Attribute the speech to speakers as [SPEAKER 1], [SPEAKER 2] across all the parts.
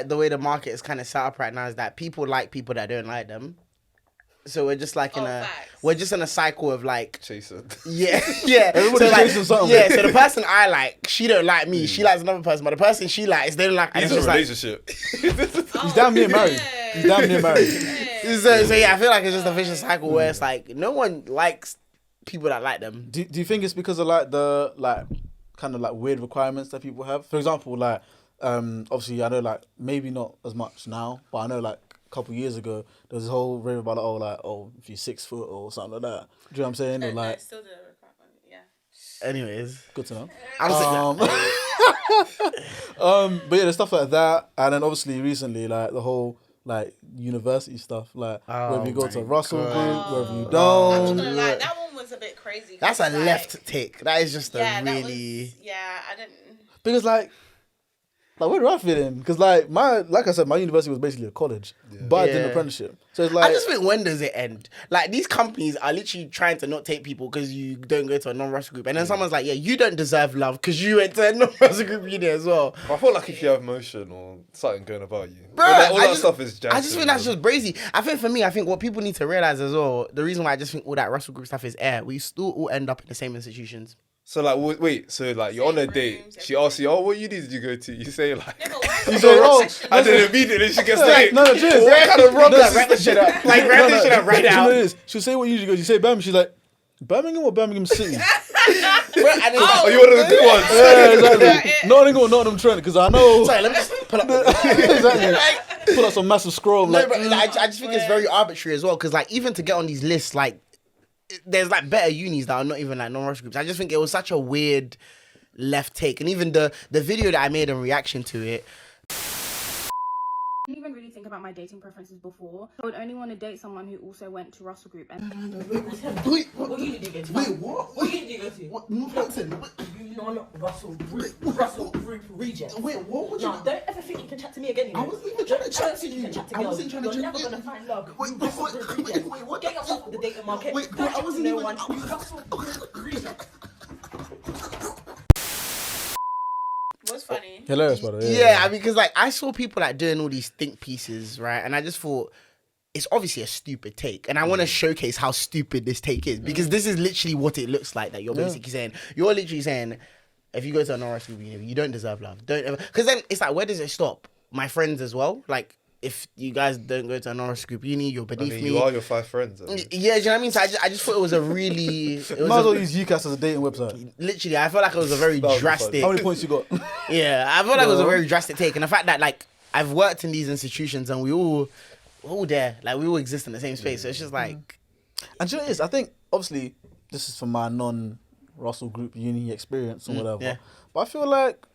[SPEAKER 1] like the way the market is kind of set up right now is that people like people that don't like them. So we're just like we're just in a cycle of like
[SPEAKER 2] chasing.
[SPEAKER 1] Yeah.
[SPEAKER 3] Everybody's chasing something.
[SPEAKER 1] Yeah, so the person I like, she don't like me. She likes another person, but the person she likes, they don't like.
[SPEAKER 2] It's a relationship.
[SPEAKER 3] He's damn near married. He's damn near married.
[SPEAKER 1] So yeah, I feel like it's just a vicious cycle where it's like no one likes people that like them.
[SPEAKER 3] Do you think it's because of like the kind of like weird requirements that people have? For example, like obviously I know like maybe not as much now, but I know like a couple of years ago there was this whole rave about if you're 6 foot or something like that. Do you know what I'm saying? Or like
[SPEAKER 4] still the requirement, yeah.
[SPEAKER 1] Anyways,
[SPEAKER 3] good to know. But yeah, there's stuff like that, and then obviously recently like the whole like university stuff, like whether you go to Russell Group, whether you don't.
[SPEAKER 4] I'm not gonna lie, that one was a bit crazy.
[SPEAKER 1] That's a left take. That is just
[SPEAKER 4] I didn't.
[SPEAKER 3] Because like where do I fit in? Because like I said, my university was basically a college, but I did an apprenticeship. So it's like
[SPEAKER 1] I just think, when does it end? Like, these companies are literally trying to not take people because you don't go to a non-Russell group, and then someone's like, yeah, you don't deserve love because you went to a non-Russell group uni as well.
[SPEAKER 2] I feel like if you have motion or something going about you,
[SPEAKER 1] bro,
[SPEAKER 2] all that stuff is janky.
[SPEAKER 1] I just think that's just brazy. I think for me, what people need to realize as well, the reason why I just think all that Russell group stuff is air, we still all end up in the same institutions.
[SPEAKER 2] So like, wait, so like you're on a date. She asks you, "Oh, what uni did you go to?" You say like,
[SPEAKER 4] you
[SPEAKER 2] say, "Oh," and then immediately she gets like,
[SPEAKER 3] "No, cheers."
[SPEAKER 1] We're kind of wrong. Wrap that shit up. Like, wrap that shit up right now.
[SPEAKER 3] She'll say what uni you go. You say Birmingham. She's like, Birmingham or Birmingham City?
[SPEAKER 2] Are you one of the good ones?
[SPEAKER 3] Yeah, exactly. Nottingham or Nottingham Trent, because I know.
[SPEAKER 1] Sorry, let me just pull up.
[SPEAKER 3] Exactly. Pull up some massive scroll.
[SPEAKER 1] No, but I just think it's very arbitrary as well, because like even to get on these lists, like there's like better unis that are not even like non-Russian groups. I just think it was such a weird left take, and even the video that I made in reaction to it.
[SPEAKER 5] I didn't even really think about my dating preferences before. I would only want to date someone who also went to Russell Group. And
[SPEAKER 6] Wait, what uni did you go to? Wait, what? What uni did you go to? What? Northampton? No, not Russell Group Regent. Wait, what would you... No, don't ever think you can chat to me again. I wasn't even trying to chat to you. I wasn't trying to chat to you. You're never going to find love. Wait, what? Get yourself off the dating market. Wait, I wasn't even... Russell Group Regent.
[SPEAKER 4] What's funny?
[SPEAKER 3] Hilarious, by the way.
[SPEAKER 1] Yeah, I mean, because like I saw people like doing all these think pieces, right? And I just thought it's obviously a stupid take, and I want to showcase how stupid this take is, because this is literally what it looks like. That you're basically saying, you're literally saying, if you go to a non-Russell group, you don't deserve love. Don't ever, because then it's like, where does it stop? My friends as well, like. If you guys don't go to a non-Russell group uni, you're beneath me.
[SPEAKER 2] You are your 5 friends.
[SPEAKER 1] Yeah, do you know what I mean? So I just thought it was a really...
[SPEAKER 3] Might as well use UCAS as a dating website.
[SPEAKER 1] Literally, I felt like it was a very drastic...
[SPEAKER 3] How many points you got?
[SPEAKER 1] Yeah, I felt like it was a very drastic take. And the fact that, like, I've worked in these institutions and we're all there. Like, we all exist in the same space. So it's just like...
[SPEAKER 3] And you know what it is? I think, obviously, this is from my non-Russell Group uni experience or whatever. Yeah. But I feel like...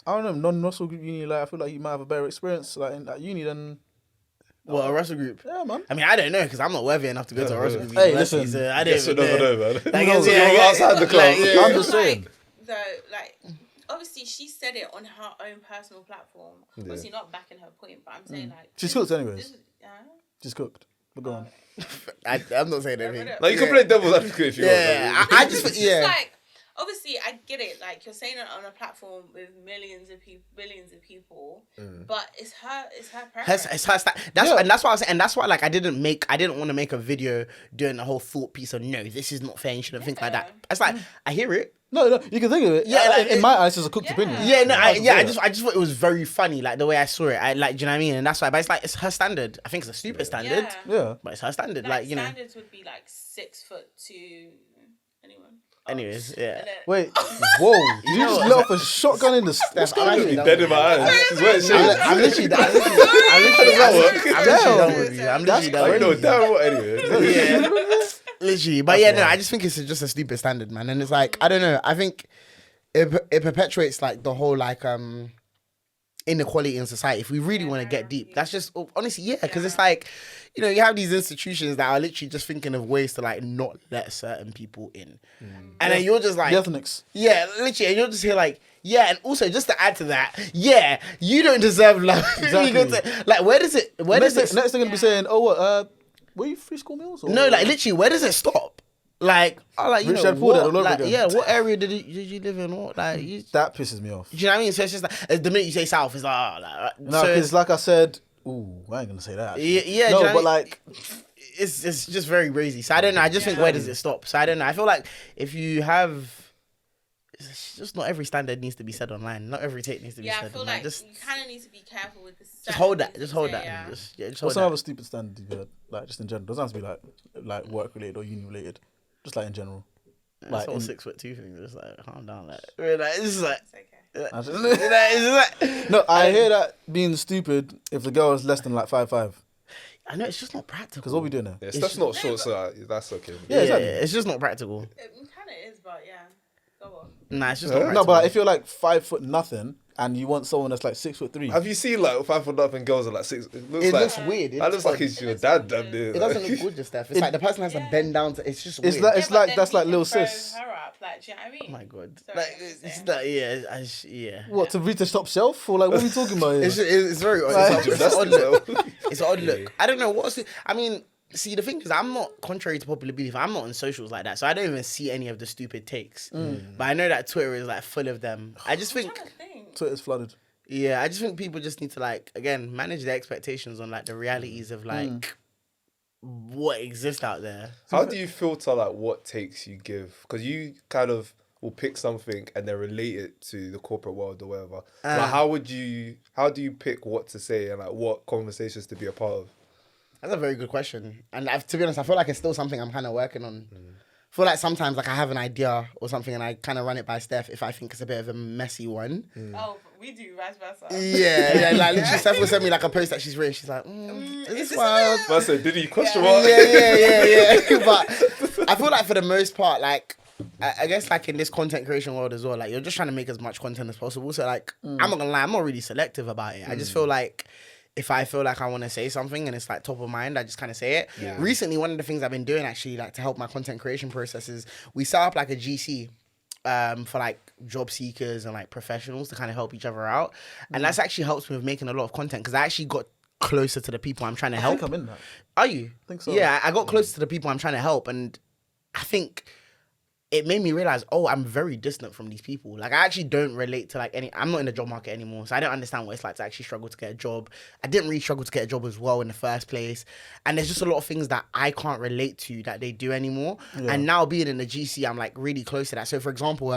[SPEAKER 3] I don't know, non-Russell Group uni, like, I feel like you might have a better experience like in that uni than...
[SPEAKER 1] Well, a Russell Group?
[SPEAKER 3] Yeah, man.
[SPEAKER 1] I mean, I don't know, because I'm not worthy enough to go to a Russell Group.
[SPEAKER 3] Hey, listen.
[SPEAKER 1] So I don't
[SPEAKER 2] know, man.
[SPEAKER 1] Like,
[SPEAKER 2] you're outside the class.
[SPEAKER 1] Like,
[SPEAKER 3] I'm just saying.
[SPEAKER 4] Obviously, she said it on her own personal platform. Obviously, not backing her point, but I'm saying, like...
[SPEAKER 3] She's cooked anyways. She's cooked. But go on.
[SPEAKER 1] I'm not saying anything.
[SPEAKER 2] Like, you can play devil's advocate if you want.
[SPEAKER 1] Yeah, I just... Yeah.
[SPEAKER 4] It's like... Obviously, I get it. Like, you're saying it on a platform with billions of people, but it's her preference.
[SPEAKER 1] It's her and that's why I was saying, and that's why like I didn't want to make a video doing the whole thought piece of no, this is not fair. You shouldn't think like that. It's like I hear it.
[SPEAKER 3] No, you can think of it. Yeah, like, in my eyes, it's a cooked opinion.
[SPEAKER 1] Yeah, no, I just thought it was very funny, like the way I saw it. I like, do you know what I mean? And that's why, but it's like it's her standard. I think it's a stupid standard.
[SPEAKER 3] Yeah,
[SPEAKER 1] but it's her standard. Like you know,
[SPEAKER 4] standards would be like 6 foot to anyone.
[SPEAKER 1] Anyways, yeah.
[SPEAKER 3] Wait, whoa! Did you just let off a shotgun in the steps?
[SPEAKER 2] I'm actually dead in my eyes.
[SPEAKER 1] I'm literally done with you. I'm literally done with you.
[SPEAKER 2] No, damn what anyway.
[SPEAKER 1] Yeah. Literally. But yeah, no, I just think it's just a stupid standard, man. And it's like, I don't know. I think it perpetuates like the whole like inequality in society. If we really want to get deep, that's just honestly, yeah, because it's like, you know, you have these institutions that are literally just thinking of ways to like not let certain people in, and then you're just like
[SPEAKER 3] the ethnics.
[SPEAKER 1] Yeah, literally, and you're just here like, yeah, and also just to add to that, yeah, you don't deserve love.
[SPEAKER 3] Exactly.
[SPEAKER 1] Like, where does it?
[SPEAKER 3] Next they're gonna be saying, oh, what? Were you free school meals? Or?
[SPEAKER 1] No, like literally, where does it stop? Like, I like, you
[SPEAKER 3] Rich
[SPEAKER 1] know,
[SPEAKER 3] Dad Poor Dad
[SPEAKER 1] what,
[SPEAKER 3] all over
[SPEAKER 1] like,
[SPEAKER 3] again.
[SPEAKER 1] yeah, what area did you live in? What, like,
[SPEAKER 3] That pisses me off.
[SPEAKER 1] do you know what I mean? So it's just like, the minute you say South, it's like, oh, like
[SPEAKER 3] No,
[SPEAKER 1] so
[SPEAKER 3] because like I said, ooh, I ain't gonna say that. Actually.
[SPEAKER 1] Yeah,
[SPEAKER 3] no,
[SPEAKER 1] do you know
[SPEAKER 3] but
[SPEAKER 1] what I mean?
[SPEAKER 3] like,
[SPEAKER 1] it's just very crazy. So I don't know. I just think, where does it stop? So I don't know. I feel like if you have, it's just not every standard needs to be said online. Not every take needs to be
[SPEAKER 4] Yeah, I
[SPEAKER 1] said
[SPEAKER 4] feel
[SPEAKER 1] online.
[SPEAKER 4] like
[SPEAKER 1] Just
[SPEAKER 4] you kind of need to be careful with the.
[SPEAKER 1] hold that. Just hold that.
[SPEAKER 4] Yeah.
[SPEAKER 1] Just hold
[SPEAKER 3] what's
[SPEAKER 1] that.
[SPEAKER 3] another stupid standard you've heard? Like just in general, doesn't have to be like work related or uni related. Just like in general.
[SPEAKER 1] Like
[SPEAKER 3] Like
[SPEAKER 1] whole
[SPEAKER 3] in,
[SPEAKER 1] 6'2" thing. Just like calm down. Like it's just like.
[SPEAKER 4] It's okay.
[SPEAKER 3] I just-
[SPEAKER 1] It's like,
[SPEAKER 3] no, I hear that being stupid if the girl is less than like 5'5".
[SPEAKER 1] I know it's just not practical.
[SPEAKER 3] Because what we doing there?
[SPEAKER 2] Yeah, that's not short, so that's okay.
[SPEAKER 3] Yeah, exactly.
[SPEAKER 1] It's just not practical.
[SPEAKER 4] It kind of is, but yeah. Go on.
[SPEAKER 1] Nah, it's just
[SPEAKER 2] Huh?
[SPEAKER 1] not
[SPEAKER 3] No,
[SPEAKER 1] practical.
[SPEAKER 3] but if you're like 5 foot nothing and you want someone that's like 6'3",
[SPEAKER 2] Have you seen like 5 foot nothing girls are like 6? It looks
[SPEAKER 1] It
[SPEAKER 2] like
[SPEAKER 1] looks weird.
[SPEAKER 2] that looks like it's your dad. Damn near.
[SPEAKER 1] It doesn't look good, just stuff. It's like the person has to bend down to. It's just weird.
[SPEAKER 3] It's like
[SPEAKER 4] Yeah, but then
[SPEAKER 3] that's
[SPEAKER 4] you
[SPEAKER 3] like
[SPEAKER 4] can
[SPEAKER 3] little
[SPEAKER 4] throw
[SPEAKER 3] sis.
[SPEAKER 4] Her up, like, do you know what I mean?
[SPEAKER 1] Oh my god!
[SPEAKER 4] Sorry,
[SPEAKER 1] Like
[SPEAKER 4] what was
[SPEAKER 1] it's
[SPEAKER 4] it?
[SPEAKER 1] like yeah.
[SPEAKER 3] What to reach the top shelf or like what are we talking about here?
[SPEAKER 1] It's very odd.
[SPEAKER 3] Like-
[SPEAKER 1] It's an odd look. It's an odd look. I don't know what's it. I mean, see, the thing is, I'm not, contrary to popular belief, I'm not on socials like that, so I don't even see any of the stupid takes. But I know that Twitter is like full of them. I just think,
[SPEAKER 4] I think.
[SPEAKER 3] Twitter's flooded.
[SPEAKER 1] yeah, I just think people just need to like again manage their expectations on like the realities of like what exists out there.
[SPEAKER 2] How do you filter like what takes you give? Because you kind of will pick something and then relate it to the corporate world or whatever. Like how do you pick what to say and like what conversations to be a part of?
[SPEAKER 1] That's a very good question. And to be honest, I feel like it's still something I'm kind of working on. I feel like sometimes like I have an idea or something and I kind of run it by Steph if I think it's a bit of a messy one.
[SPEAKER 4] Oh, we do vice versa.
[SPEAKER 1] Yeah, like literally Steph will send me like a post that she's written. She's like, is this wild?
[SPEAKER 2] But I said, did he question mark?
[SPEAKER 1] Yeah. But I feel like for the most part, like, I guess like in this content creation world as well, like you're just trying to make as much content as possible. So like, I'm not gonna lie, I'm not really selective about it. I just feel like if I feel like I want to say something and it's like top of mind, I just kind of say it.
[SPEAKER 2] Yeah.
[SPEAKER 1] Recently, one of the things I've been doing actually like to help my content creation process is we set up like a GC for like job seekers and like professionals to kind of help each other out. And that's actually helps me with making a lot of content because I actually got closer to the people I'm trying to
[SPEAKER 3] I
[SPEAKER 1] help.
[SPEAKER 3] think I'm in that.
[SPEAKER 1] Are you?
[SPEAKER 3] I think so.
[SPEAKER 1] Yeah, I got closer to the people I'm trying to help, and I think it made me realize, oh, I'm very distant from these people. Like, I actually don't relate to like any. I'm not in the job market anymore, so I don't understand what it's like to actually struggle to get a job. I didn't really struggle to get a job as well in the first place, and there's just a lot of things that I can't relate to that they do anymore.
[SPEAKER 3] Yeah.
[SPEAKER 1] And now being in the GC, I'm like really close to that. So, for example,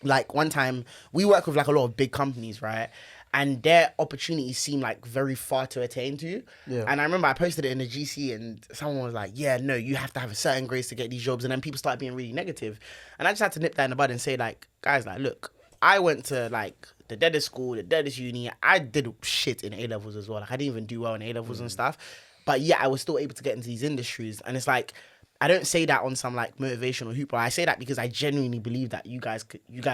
[SPEAKER 1] like one time we work with like a lot of big companies, right? And their opportunities seem like very far to attain to.
[SPEAKER 3] Yeah.
[SPEAKER 1] And I remember I posted it in the GC and someone was like, yeah, no, you have to have a certain grades to get these jobs. And then people started being really negative. And I just had to nip that in the bud and say like, guys, like, look, I went to like the deadest school, the deadest uni. I did shit in A-levels as well. Like I didn't even do well in A-levels and stuff. But yeah, I was still able to get into these industries. And it's like, I don't say that on some like motivational hoop, but I say that because I genuinely believe that you guys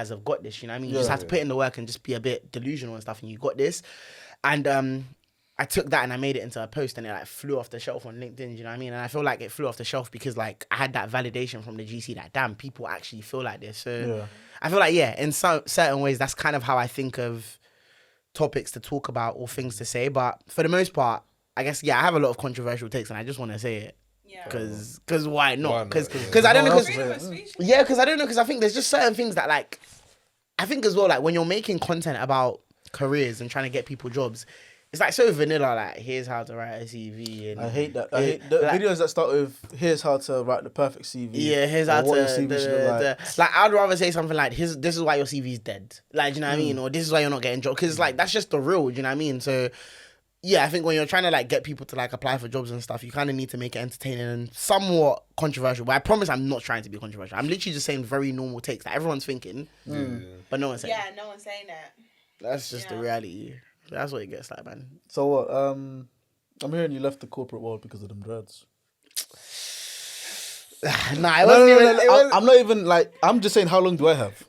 [SPEAKER 1] have got this. You know what I mean? You just have to put in the work and just be a bit delusional and stuff, and you got this. And I took that and I made it into a post, and it like flew off the shelf on LinkedIn. You know what I mean? And I feel like it flew off the shelf because like I had that validation from the GC that damn, people actually feel like this. So I feel like in some certain ways that's kind of how I think of topics to talk about or things to say. But for the most part, I guess I have a lot of controversial takes, and I just want to say it.
[SPEAKER 4] Yeah.
[SPEAKER 1] Because why not? Because
[SPEAKER 2] Yeah.
[SPEAKER 1] I don't know.
[SPEAKER 4] Freedom of speech.
[SPEAKER 1] Yeah, because I don't know. Because I think there's just certain things that like, I think as well, like when you're making content about careers and trying to get people jobs, it's like so vanilla. Like here's how to write a CV. And
[SPEAKER 3] I hate that. I hate the
[SPEAKER 1] like,
[SPEAKER 3] videos that start with "Here's how to write the perfect CV."
[SPEAKER 1] yeah, here's
[SPEAKER 3] or
[SPEAKER 1] how to.
[SPEAKER 3] what your CV should look like.
[SPEAKER 1] Like I'd rather say something like, this is why your CV is dead. Like, do you know what I mean? Or this is why you're not getting jobs. Because like that's just the real. Do you know what I mean? So. Yeah, I think when you're trying to like get people to like apply for jobs and stuff, you kind of need to make it entertaining and somewhat controversial. But I promise I'm not trying to be controversial. I'm literally just saying very normal takes that everyone's thinking, but no one's saying.
[SPEAKER 4] Yeah, no one's saying that.
[SPEAKER 1] That's just the reality. That's what it gets like, man.
[SPEAKER 3] So what? I'm hearing you left the corporate world because of them dreads.
[SPEAKER 1] Nah, it wasn't even. It wasn't-
[SPEAKER 3] I'm not even like. I'm just saying, how long do I have?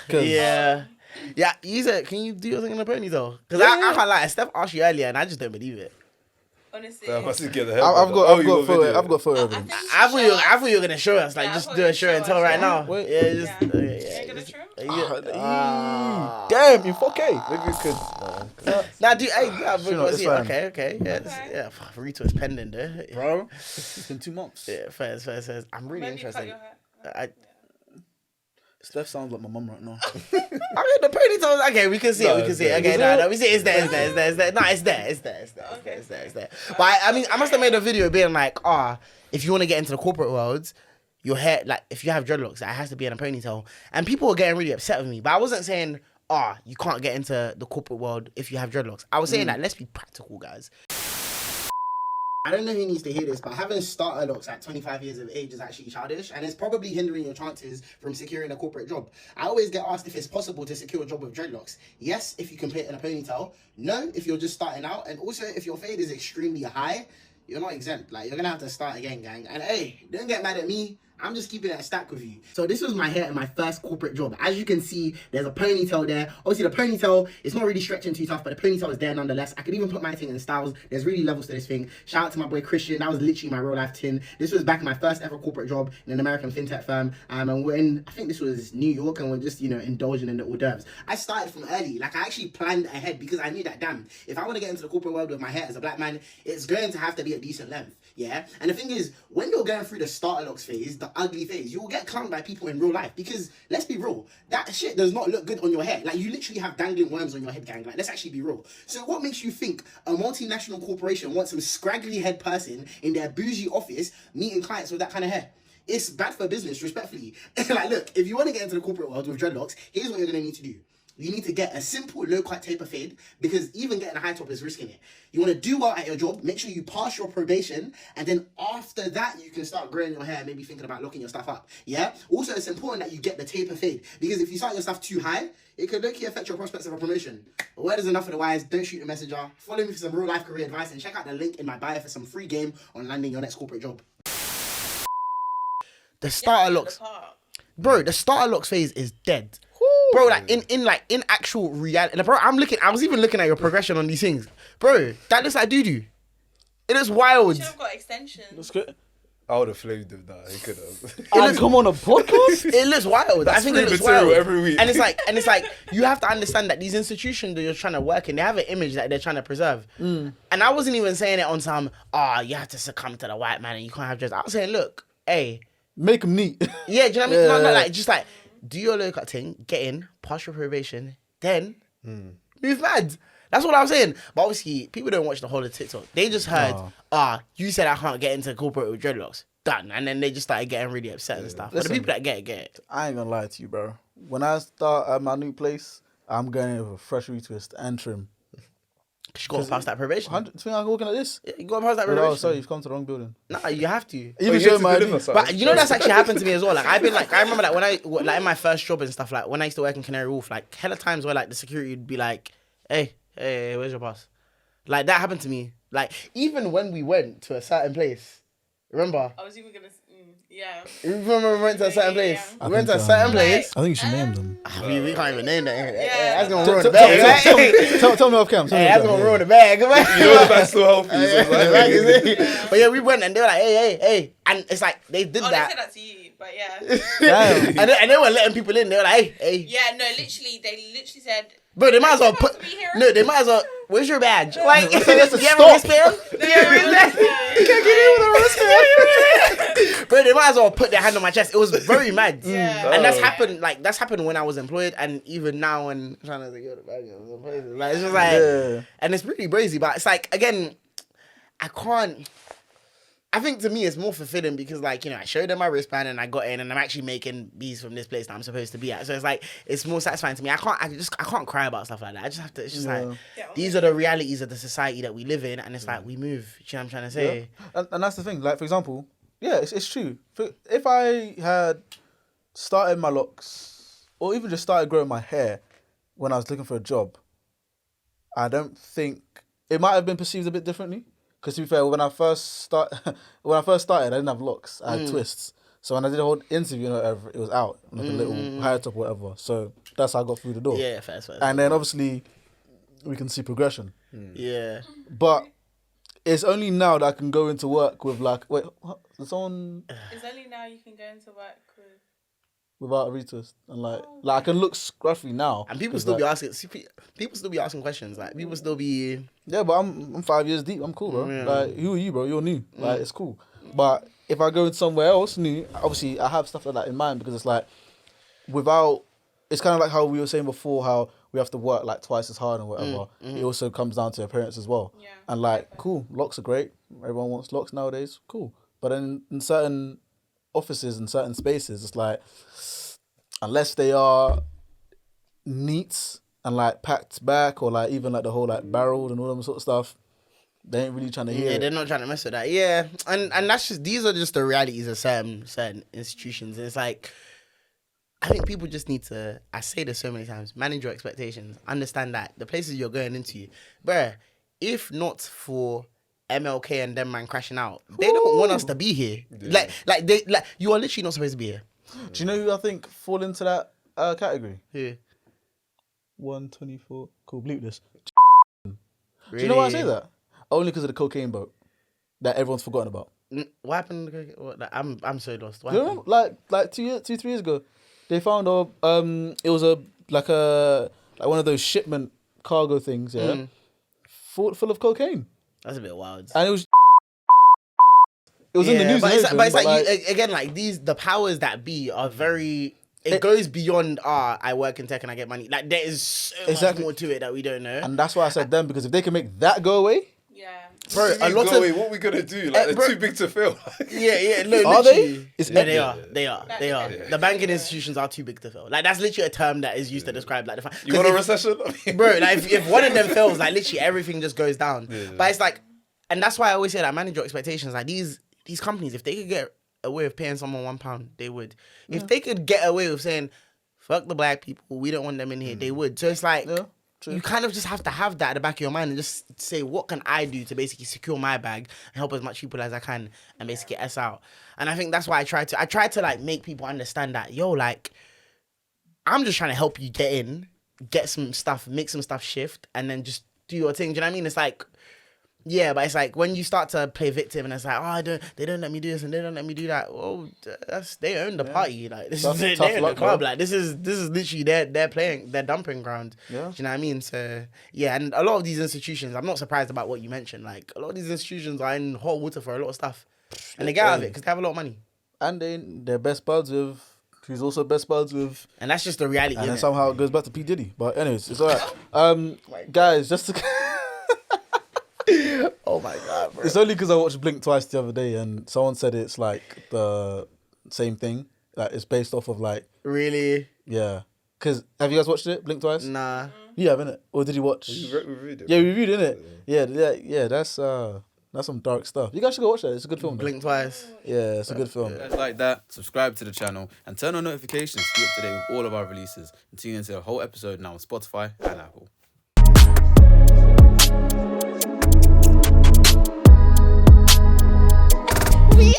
[SPEAKER 3] 'Cause-
[SPEAKER 1] Yeah. You said, can you do your thing in a ponytail? Because I can't lie. Steph asked you earlier and I just don't believe it.
[SPEAKER 4] Honestly.
[SPEAKER 2] I must get the hell.
[SPEAKER 3] I've got photo evidence.
[SPEAKER 1] I thought you were gonna show us, like,
[SPEAKER 4] Yeah, I
[SPEAKER 1] just
[SPEAKER 4] thought
[SPEAKER 1] do
[SPEAKER 4] you
[SPEAKER 1] a show and
[SPEAKER 4] show
[SPEAKER 1] tell
[SPEAKER 4] us,
[SPEAKER 1] right
[SPEAKER 4] yeah.
[SPEAKER 1] now.
[SPEAKER 3] Wait.
[SPEAKER 1] Yeah, just
[SPEAKER 4] Yeah.
[SPEAKER 1] yeah,
[SPEAKER 4] Are you gonna trim?
[SPEAKER 3] Damn, in 4K.
[SPEAKER 2] Maybe we could.
[SPEAKER 1] Nah, dude, hey, yeah,
[SPEAKER 3] it's fine.
[SPEAKER 1] okay, yeah, yeah. Rito is pending there,
[SPEAKER 3] Bro, it's been 2 months.
[SPEAKER 1] Yeah, fair. I'm really
[SPEAKER 4] Maybe cut
[SPEAKER 1] interested.
[SPEAKER 4] your hair.
[SPEAKER 3] Steph sounds like my mum right now.
[SPEAKER 1] I mean, the ponytail. Okay, we can see it. We can see it. Okay, no, we see it. It's there. No, it's there. But I mean, I must have made a video being like, if you want to get into the corporate world, your hair, like, if you have dreadlocks, it has to be in a ponytail. And people were getting really upset with me. But I wasn't saying, you can't get into the corporate world if you have dreadlocks. I was saying that let's be practical, guys. I don't know who needs to hear this, but having starter locks at 25 years of age is actually childish, and it's probably hindering your chances from securing a corporate job. I always get asked if it's possible to secure a job with dreadlocks. Yes, if you can put it in a ponytail. No, if you're just starting out. And also, if your fade is extremely high, you're not exempt. Like, you're going to have to start again, gang. And hey, don't get mad at me. I'm just keeping it a stack with you. So this was my hair in my first corporate job. As you can see, there's a ponytail there. Obviously, the ponytail is not really stretching too tough, but the ponytail is there nonetheless. I could even put my thing in styles. There's really levels to this thing. Shout out to my boy Christian. That was literally my real life tin. This was back in my first ever corporate job in an American fintech firm. And we're in, I think this was New York, and we're just, indulging in the hors d'oeuvres. I started from early. Like, I actually planned ahead because I knew that, damn, if I want to get into the corporate world with my hair as a black man, it's going to have to be a decent length. Yeah, and the thing is, when you're going through the starter locks phase, the ugly phase, you will get clowned by people in real life because, let's be real, that shit does not look good on your hair. Like, you literally have dangling worms on your head, gang. Like, let's actually be real. So what makes you think a multinational corporation wants some scraggly head person in their bougie office meeting clients with that kind of hair? It's bad for business, respectfully. Like, look, if you want to get into the corporate world with dreadlocks, here's what you're going to need to do. You need to get a simple low-cut taper fade because even getting a high top is risking it. You want to do well at your job, make sure you pass your probation, and then after that, you can start growing your hair, maybe thinking about locking your stuff up, yeah? Also, it's important that you get the taper fade because if you start your stuff too high, it could low-key affect your prospects of a promotion. Word is enough for the wise. Don't shoot a messenger. Follow me for some real-life career advice and check out the link in my bio for some free game on landing your next corporate job. The starter locks. Bro, the starter locks phase is dead. Bro, like in actual reality, like, bro, I was even looking at your progression on these things. Bro, that looks like doo-doo. It is wild.
[SPEAKER 4] You should have got extensions.
[SPEAKER 3] That's good.
[SPEAKER 2] I would have flamed him. Nah, he could have.
[SPEAKER 3] Come on a podcast?
[SPEAKER 1] It looks wild.
[SPEAKER 2] That's
[SPEAKER 1] I think
[SPEAKER 2] free
[SPEAKER 1] it looks
[SPEAKER 2] material
[SPEAKER 1] wild
[SPEAKER 2] every week.
[SPEAKER 1] And it's like you have to understand that these institutions that you're trying to work in, they have an image that they're trying to preserve. And I wasn't even saying it on some, you have to succumb to the white man and you can't have dress. I was saying, look, hey,
[SPEAKER 3] make them neat.
[SPEAKER 1] Yeah, do you know what I mean? No, like just like do your low cut thing, get in, pass your probation, then move mad. That's what I was saying. But obviously, people don't watch the whole of TikTok. They just heard, you said I can't get into corporate with dreadlocks. Done. And then they just started getting really upset and stuff. But the people that get it.
[SPEAKER 3] I ain't gonna lie to you, bro. When I start at my new place, I'm going in with a fresh retwist and trim.
[SPEAKER 1] You got to pass that probation.
[SPEAKER 3] Do you think I'm looking at this?
[SPEAKER 1] Yeah, you got to pass that probation.
[SPEAKER 3] Oh, sorry, you've come to the wrong building.
[SPEAKER 1] Nah, you have to.
[SPEAKER 3] Even showing my ID.
[SPEAKER 1] But you know that's actually happened to me as well. Like I've been like, I remember that when like in my first job and stuff, like when I used to work in Canary Wharf, like hella times where like the security would be like, hey, where's your pass? Like that happened to me. Like even when we went to a certain place, remember?
[SPEAKER 4] I was even gonna, yeah.
[SPEAKER 1] Remember we went to a certain place?
[SPEAKER 3] Yeah.
[SPEAKER 1] We went to a certain place.
[SPEAKER 3] I think you should name them.
[SPEAKER 1] We can't even name that.
[SPEAKER 4] Yeah.
[SPEAKER 1] That's gonna ruin the bag.
[SPEAKER 3] Tell me off cam.
[SPEAKER 1] That's gonna ruin the bag.
[SPEAKER 2] You know the bag's still healthy.
[SPEAKER 1] But yeah, we went and they were like, hey. And it's like, they did that.
[SPEAKER 4] They said that to you, but yeah.
[SPEAKER 1] and they were letting people in. They were like, hey.
[SPEAKER 4] Yeah, no, literally, they literally said,
[SPEAKER 1] bro, they might as well put. No, they might as well. Where's your badge? Like, you have a wristband? You can't get in with a wristband. Bro, they might as well put their hand on my chest. It was very mad.
[SPEAKER 4] Yeah.
[SPEAKER 1] And that's happened when I was employed, and even now when I'm trying to secure the bag. Like, it's just like, and it's really crazy. But it's like, again, I think to me it's more fulfilling because like, I showed them my wristband and I got in and I'm actually making bees from this place that I'm supposed to be at. So it's like, it's more satisfying to me. I can't cry about stuff like that. I just have to, it's just like, these are the realities of the society that we live in and it's like, we move. You know what I'm trying to say?
[SPEAKER 3] Yeah. And that's the thing. Like, for example, it's true. If I had started my locks or even just started growing my hair when I was looking for a job, I don't think, it might have been perceived a bit differently. Because to be fair, when I first started, I didn't have locks. I had twists. So when I did a whole interview, it was out, like a little higher top or whatever. So that's how I got through the door.
[SPEAKER 1] Yeah, fair.
[SPEAKER 3] And then obviously, we can see progression.
[SPEAKER 1] Yeah.
[SPEAKER 3] But it's only now that I can go into work with like, wait, what? Is someone
[SPEAKER 4] It's only now you can go into work with.
[SPEAKER 3] without a retwist and like I can look scruffy now.
[SPEAKER 1] And people
[SPEAKER 3] 'cause,
[SPEAKER 1] still
[SPEAKER 3] like,
[SPEAKER 1] be asking. People still be asking questions. Like people still be.
[SPEAKER 3] Yeah, but I'm 5 years deep. I'm cool, bro.
[SPEAKER 1] Yeah.
[SPEAKER 3] Like, who are you, bro? You're new. Like, it's cool. But if I go somewhere else new, obviously I have stuff like that in mind because it's like, it's kind of like how we were saying before, how we have to work like twice as hard and whatever. It also comes down to appearance as well.
[SPEAKER 4] Yeah.
[SPEAKER 3] And like, cool, locks are great. Everyone wants locks nowadays. Cool. But then in certain offices and certain spaces, it's like, unless they are neat and like packed back or like even like the whole like barreled and all that sort of stuff, they ain't really trying to hear
[SPEAKER 1] Yeah,
[SPEAKER 3] it.
[SPEAKER 1] they're not trying to mess with that. Yeah, and that's just these are just the realities of certain institutions. It's like I think people just need to. I say this so many times: manage your expectations. Understand that the places you're going into, bruh. If not for MLK and them man crashing out, they don't want us to be here.
[SPEAKER 2] Yeah.
[SPEAKER 1] Like you are literally not supposed to be here.
[SPEAKER 3] Do you know who I think fall into that category?
[SPEAKER 1] Who?
[SPEAKER 3] 124. Cool, bleep this.
[SPEAKER 1] Really?
[SPEAKER 3] Do you know why I say that? Only because of the cocaine boat that everyone's forgotten about.
[SPEAKER 1] What happened? I'm so lost. What
[SPEAKER 3] Do you
[SPEAKER 1] happened?
[SPEAKER 3] remember, like 3 years ago, they found it was like one of those shipment cargo things, yeah, full of cocaine,
[SPEAKER 1] That's a bit wild.
[SPEAKER 3] and it was in the news.
[SPEAKER 1] But
[SPEAKER 3] and
[SPEAKER 1] it's
[SPEAKER 3] everything,
[SPEAKER 1] like you, again, like the powers that be are very. It goes beyond. I work in tech and I get money. Like there is so much more to it that we don't know.
[SPEAKER 3] and that's why I said them, because if they can make that go away,
[SPEAKER 4] Yeah.
[SPEAKER 1] Bro, a lot of
[SPEAKER 2] what we gonna do? Like
[SPEAKER 1] bro-
[SPEAKER 2] they're too big to fail.
[SPEAKER 1] yeah, no,
[SPEAKER 3] Are
[SPEAKER 1] literally.
[SPEAKER 3] they? It's
[SPEAKER 1] No,
[SPEAKER 3] epic.
[SPEAKER 1] they are. The banking institutions are too big to fail. Like that's literally a term that is used to describe like the.
[SPEAKER 2] You want a recession? I mean,
[SPEAKER 1] Bro, like if one of them fails, like literally everything just goes down. But it's like, and that's why I always say that manage your expectations. Like these companies, if they could get away with paying someone £1, they would. If they could get away with saying, "Fuck the black people, we don't want them in here," they would. So it's like.
[SPEAKER 3] Yeah, true.
[SPEAKER 1] You kind of just have to have that at the back of your mind and just say, what can I do to basically secure my bag and help as much people as I can and basically get us out. And I think that's why I try to like make people understand that, yo, like, I'm just trying to help you get in, get some stuff, make some stuff shift, and then just do your thing. Do you know what I mean? It's like, yeah, but it's like when you start to play victim and it's like, they don't let me do this and they don't let me do that. Well, they own the party. Like this
[SPEAKER 3] Tough-
[SPEAKER 1] is
[SPEAKER 3] tough
[SPEAKER 1] they own
[SPEAKER 3] luck,
[SPEAKER 1] the club.
[SPEAKER 3] bro.
[SPEAKER 1] Like this is literally their dumping ground.
[SPEAKER 3] Yeah.
[SPEAKER 1] Do you know what I mean? So yeah, and a lot of these institutions, I'm not surprised about what you mentioned. Like a lot of these institutions are in hot water for a lot of stuff, and they get out of it because they have a lot of money.
[SPEAKER 3] and they're best buds with who's also best buds with,
[SPEAKER 1] And that's just the reality.
[SPEAKER 3] and then
[SPEAKER 1] innit?
[SPEAKER 3] somehow it goes back to P Diddy. But anyways, it's alright. Guys, just to.
[SPEAKER 1] Oh my god, bro.
[SPEAKER 3] It's only because I watched Blink twice the other day, and someone said it's like the same thing. Like it's based off of like,
[SPEAKER 1] Really?
[SPEAKER 3] yeah. Because have you guys watched it, Blink twice?
[SPEAKER 1] Nah.
[SPEAKER 3] You haven't it, or did you watch?
[SPEAKER 2] we reviewed it.
[SPEAKER 3] Yeah, we reviewed it, innit? Yeah. That's some dark stuff. You guys should go watch that. It's a good film. though.
[SPEAKER 1] Blink twice.
[SPEAKER 3] Yeah, it's a good film.
[SPEAKER 7] If you guys like that, subscribe to the channel and turn on notifications to be up to date with all of our releases. And tune into the whole episode now on Spotify and Apple.
[SPEAKER 1] We